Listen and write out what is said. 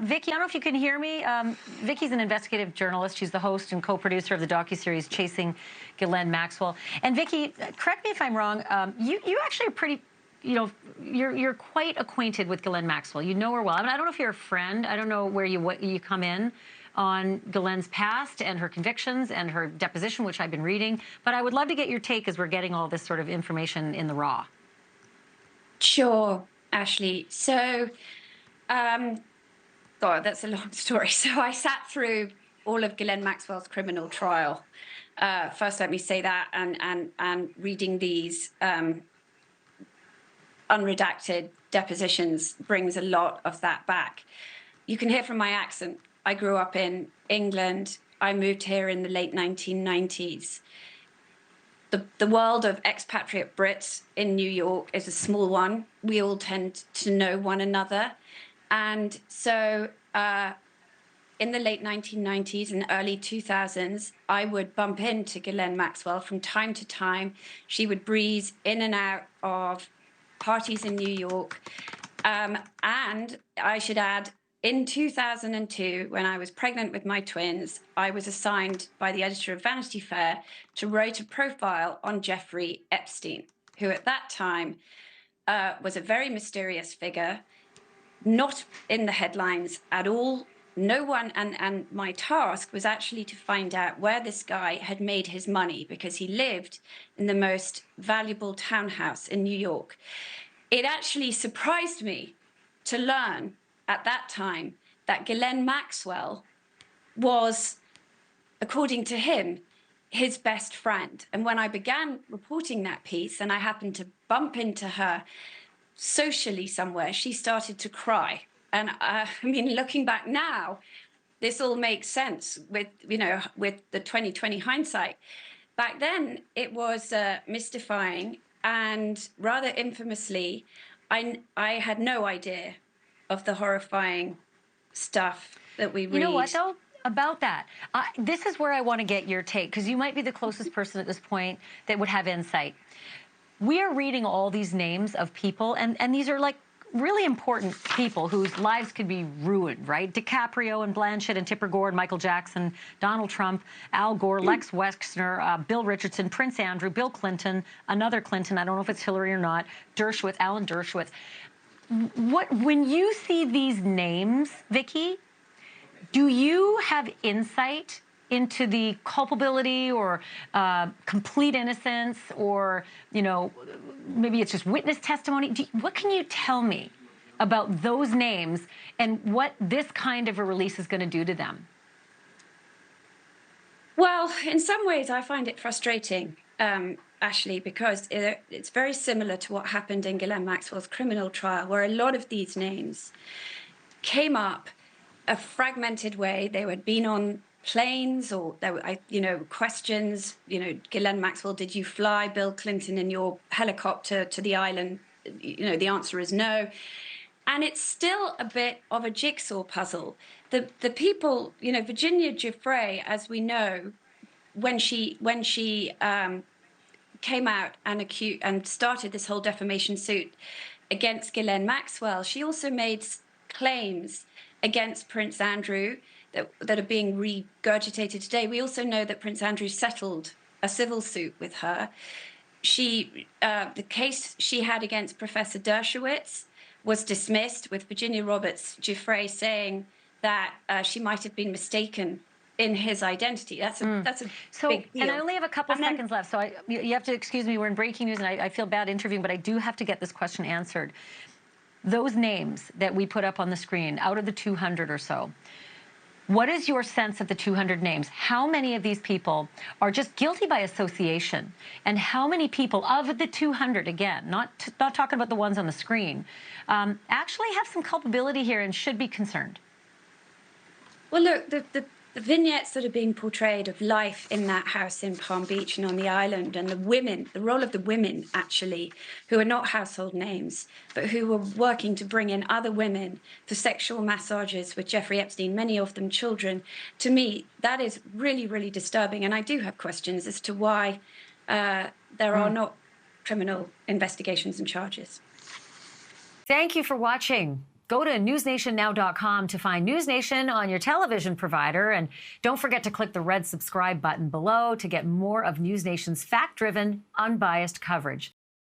Vicky, I don't know if you can hear me. Vicky's an investigative journalist. She's the host and co-producer of the docuseries Chasing Ghislaine Maxwell. And Vicky, correct me if I'm wrong, you actually are pretty, you're quite acquainted with Ghislaine Maxwell. You know her well. I mean, I don't know if you're a friend. I don't know where you come in on Ghislaine's past and her convictions and her deposition, which I've been reading. But I would love to get your take as we're getting all this sort of information in the raw. Sure, Ashleigh. So, God, that's a long story. So I sat through all of Ghislaine Maxwell's criminal trial. First, let me say that, and reading these unredacted depositions brings a lot of that back. You can hear from my accent. I grew up in England. I moved here in the late 1990s. The world of expatriate Brits in New York is a small one. We all tend to know one another. And so in the late 1990s and early 2000s, I would bump into Ghislaine Maxwell from time to time. She would breeze in and out of parties in New York. And I should add, in 2002, when I was pregnant with my twins, I was assigned by the editor of Vanity Fair to write a profile on Jeffrey Epstein, who at that time was a very mysterious figure, not in the headlines at all. No one, and my task was actually to find out where this guy had made his money, because he lived in the most valuable townhouse in New York. It actually surprised me to learn at that time that Ghislaine Maxwell was, according to him, his best friend. And when I began reporting that piece, and I happened to bump into her socially somewhere, she started to cry. And I mean, looking back now, this all makes sense with, with the 2020 hindsight. Back then, it was mystifying, and rather infamously, I had no idea of the horrifying stuff that we read. You know what, though? About that, this is where I want to get your take, because you might be the closest person at this point that would have insight. We are reading all these names of people, and these are like really important people whose lives could be ruined, right? DiCaprio and Blanchett and Tipper Gore and Michael Jackson, Donald Trump, Al Gore, Lex Wexner, Bill Richardson, Prince Andrew, Bill Clinton, another Clinton, I don't know if it's Hillary or not, Dershowitz, Alan Dershowitz. When you see these names, Vicky, do you have insight into the culpability or complete innocence, or, maybe it's just witness testimony? What can you tell me about those names and what this kind of a release is going to do to them? Well, in some ways, I find it frustrating, Ashleigh, because it's very similar to what happened in Ghislaine Maxwell's criminal trial, where a lot of these names came up a fragmented way. They had been on planes, or there were, questions. Ghislaine Maxwell, did you fly Bill Clinton in your helicopter to the island? The answer is no. And it's still a bit of a jigsaw puzzle. The people, Virginia Giuffre, as we know, when she came out and started this whole defamation suit against Ghislaine Maxwell, she also made claims against Prince Andrew that are being regurgitated today. We also know that Prince Andrew settled a civil suit with her. The case she had against Professor Dershowitz was dismissed, with Virginia Roberts Giuffre saying that she might have been mistaken in his identity. That's a big deal. And I only have a couple seconds left, so you have to excuse me. We're in breaking news, and I feel bad interviewing, but I do have to get this question answered. Those names that we put up on the screen, out of the 200 or so, what is your sense of the 200 names? How many of these people are just guilty by association? And how many people of the 200, again, not talking about the ones on the screen, actually have some culpability here and should be concerned? Well, look, the vignettes that are being portrayed of life in that house in Palm Beach and on the island, and the role of the women, actually, who are not household names, but who were working to bring in other women for sexual massages with Jeffrey Epstein, many of them children, to me, that is really, really disturbing. And I do have questions as to why there are not criminal investigations and charges. Thank you for watching. Go to newsnationnow.com to find NewsNation on your television provider. And don't forget to click the red subscribe button below to get more of NewsNation's fact-driven, unbiased coverage.